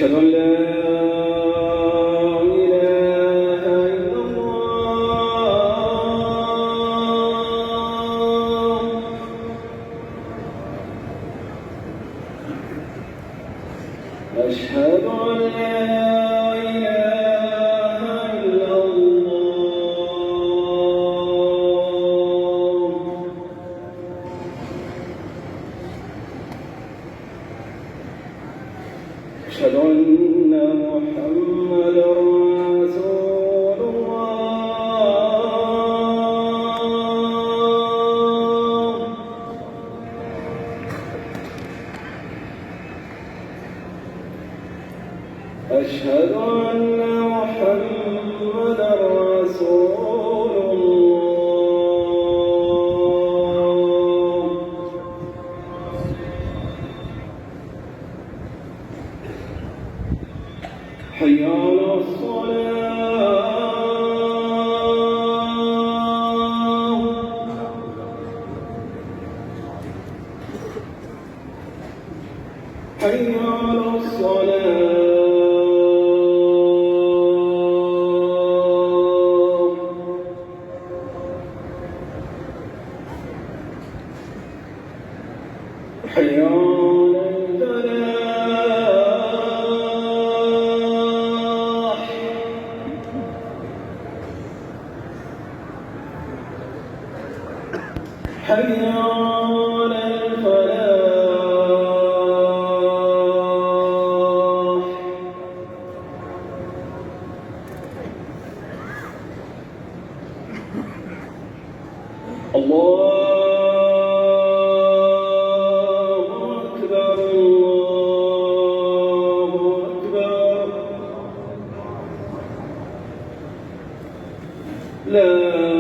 أشهد أن لا إله إلا الله. أشهد أن لا إله إلا الله. أشهد أن محمدًا رسول الله. أشهد أن محمدًا رسول الله. حي على الصلاة. حي على الصلاة. حي على الفلاح. حي على الفلاح. الله أكبر، الله أكبر. لا